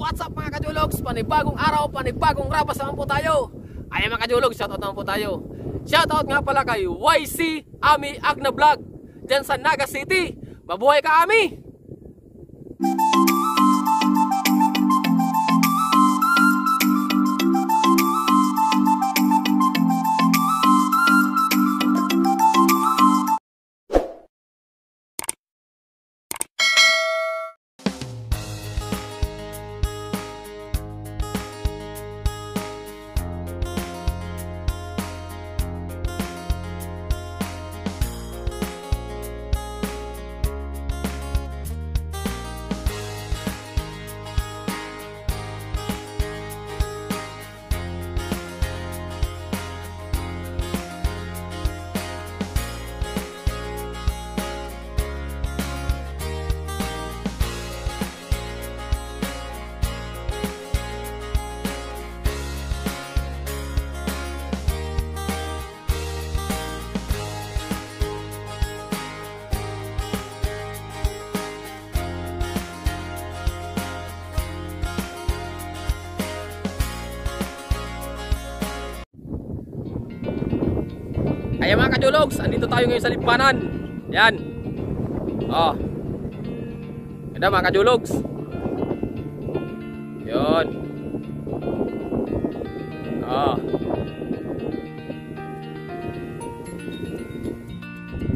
What's up mga kajulogs? Panibagong araw, panibagong rabas naman po tayo. Ayan mga kajulogs, shoutout naman po tayo. Shoutout nga pala kay YC Ami Agna Vlog dyan sa Naga City. Mabuhay ka, Ami! Ayan mga kajulogs, andito tayo ngayon sa lipanan. Yan. Oh. Ganda mga kajulogs. Yun. Oh.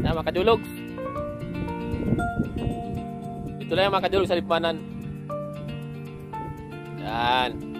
Ayan mga kajulogs. Ito lang yung mga kajulogs sa lipanan. Yan.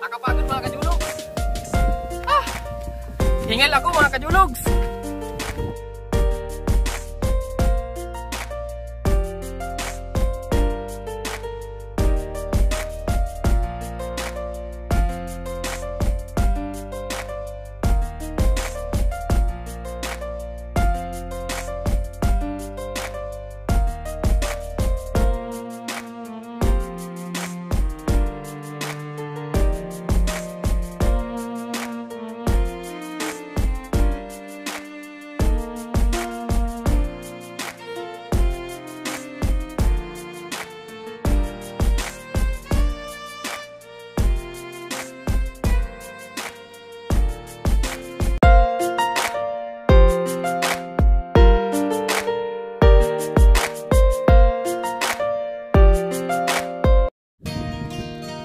Nakapagod mga kajulogs. Hingal ako mga kajulogs.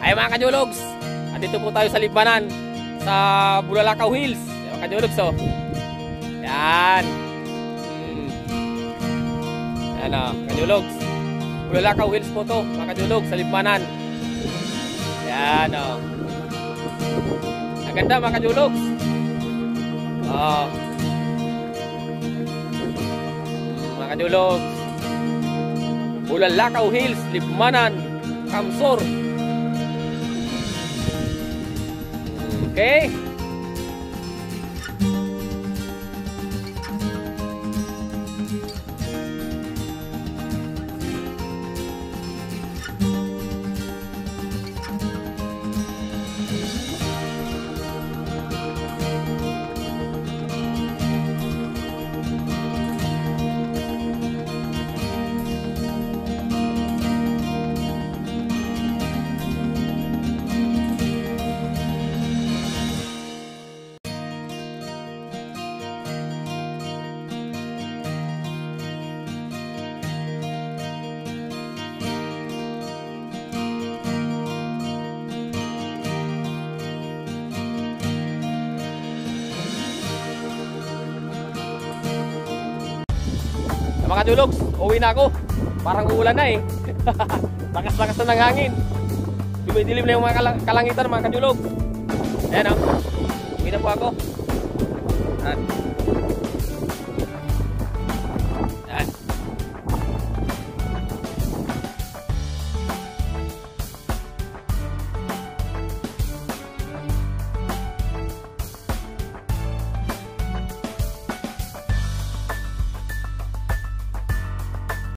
Ay mga kajulogs, andito po tayo sa lipanan sa Bulalakaw Hills. Ayan mga kajulogs, oh. Yan. Yan o, kajulogs. Bulalakaw Hills po to, mga kajulogs, sa lipanan. Yan o. Ang ganda mga kajulogs. Oh. Mga kajulogs. Bulalakaw Hills, Lipanan, Kamsur. Okay. Mga kajulogs, uwi na ako. Parang uulan na eh. Lakas-lakas na ng hangin. Dumidilim na yung mga kalangitan mga kajulogs. Ayan o. Uwi na po ako. At